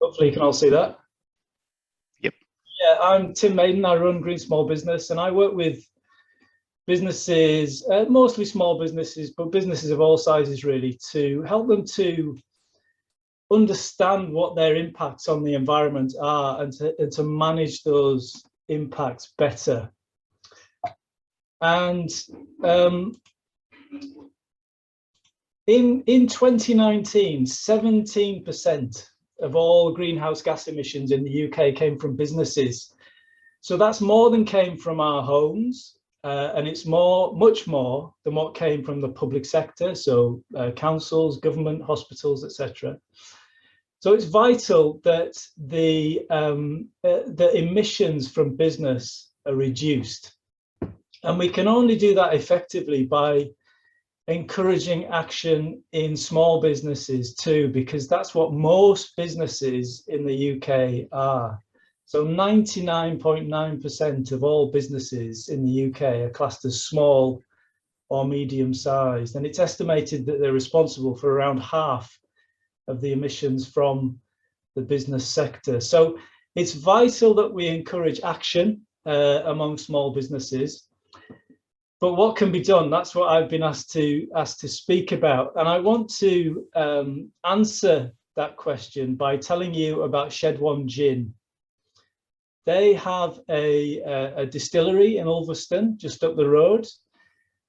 Hopefully you can all see that. Yep. Yeah, I'm Tim Maiden. I run Green Small Business, and I work with businesses, mostly small businesses, but businesses of all sizes really, to help them to understand what their impacts on the environment are and to manage those impacts better. And in 2019, 17% of all greenhouse gas emissions in the UK came from businesses. So that's more than came from our homes, and it's much more than what came from the public sector, so councils, government, hospitals, etc. So it's vital that the emissions from business are reduced. And we can only do that effectively by encouraging action in small businesses too, because that's what most businesses in the UK are. So 99.9% of all businesses in the UK are classed as small or medium sized. And it's estimated that they're responsible for around half of the emissions from the business sector. So it's vital that we encourage action among small businesses. But what can be done? That's what I've been asked to speak about. And I want to answer that question by telling you about Shed One Gin. They have a distillery in Ulverston, just up the road.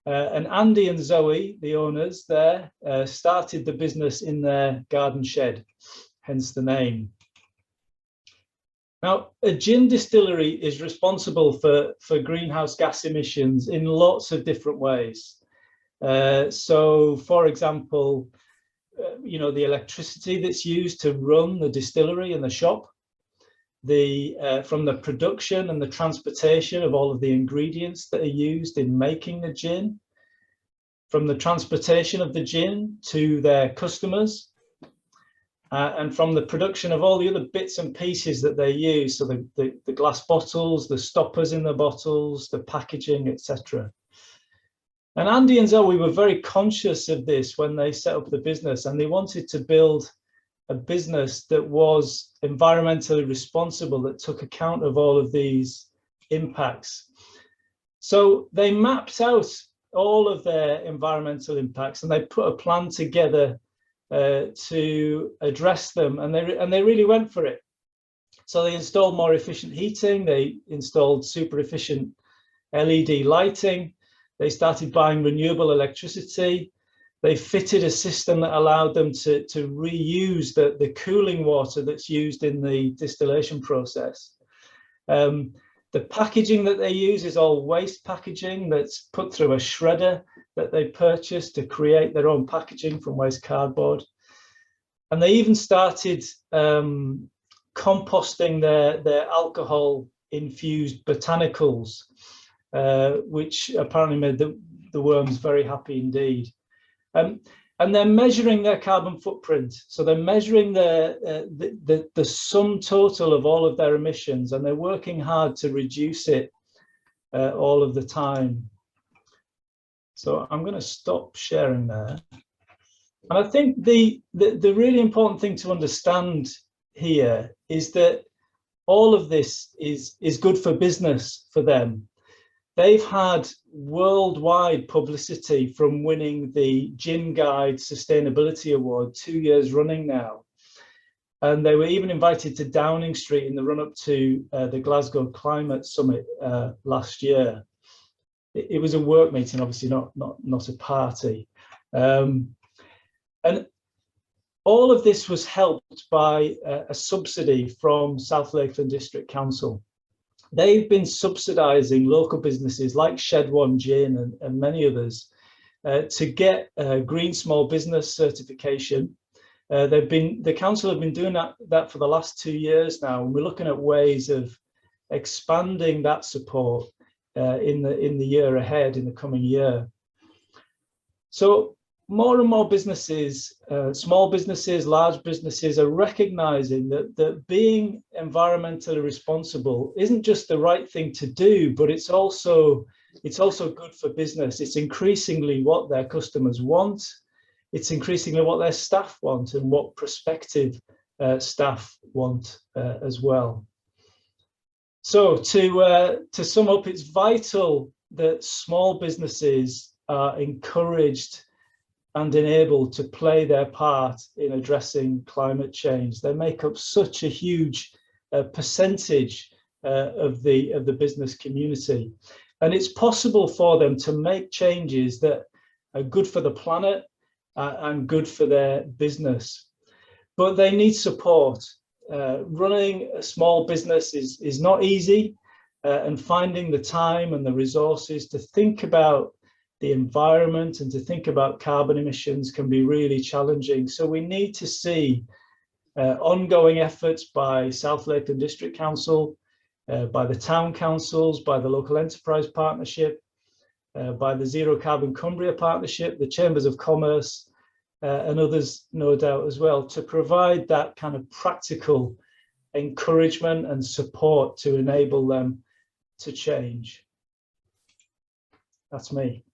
And Andy and Zoe, the owners there, started the business in their garden shed, hence the name. Now, a gin distillery is responsible for greenhouse gas emissions in lots of different ways. So, for example, the electricity that's used to run the distillery and the shop, from the production and the transportation of all of the ingredients that are used in making the gin, from the transportation of the gin to their customers, and from the production of all the other bits and pieces that they use, so the glass bottles, the stoppers in the bottles, the packaging, etc. And Andy and Zoe were very conscious of this when they set up the business, and they wanted to build a business that was environmentally responsible, that took account of all of these impacts. So they mapped out all of their environmental impacts, and they put a plan together to address them, and they really went for it. So they installed more efficient heating, they installed super efficient LED lighting, they started buying renewable electricity, they fitted a system that allowed them to reuse the cooling water that's used in the distillation process. The packaging that they use is all waste packaging that's put through a shredder that they purchased to create their own packaging from waste cardboard. And they even started composting their alcohol-infused botanicals, which apparently made the worms very happy indeed. And they're measuring their carbon footprint. So they're measuring the sum total of all of their emissions, and they're working hard to reduce it all of the time. So I'm going to stop sharing there. And I think the really important thing to understand here is that all of this is good for business for them. They've had worldwide publicity from winning the Gin Guide Sustainability Award 2 years running now. And they were even invited to Downing Street in the run-up to the Glasgow Climate Summit last year. It was a work meeting, obviously not a party. And all of this was helped by a subsidy from South Lakeland District Council. They've been subsidising local businesses like Shed One Gin and many others to get green small business certification. The council have been doing that for the last 2 years now, and we're looking at ways of expanding that support in the year ahead, in the coming year. So more and more businesses, small businesses, large businesses, are recognizing that being environmentally responsible isn't just the right thing to do, but it's also good for business. It's increasingly what their customers want. It's increasingly what their staff want and what prospective staff want as well. So to sum up, it's vital that small businesses are encouraged and enabled to play their part in addressing climate change. They make up such a huge percentage of the business community, and it's possible for them to make changes that are good for the planet and good for their business. But they need support. Running a small business is not easy, and finding the time and the resources to think about the environment and to think about carbon emissions can be really challenging. So we need to see ongoing efforts by South Lakeland District Council, by the town councils, by the Local Enterprise Partnership, by the Zero Carbon Cumbria Partnership, the Chambers of Commerce, and others, no doubt, as well, to provide that kind of practical encouragement and support to enable them to change. That's me.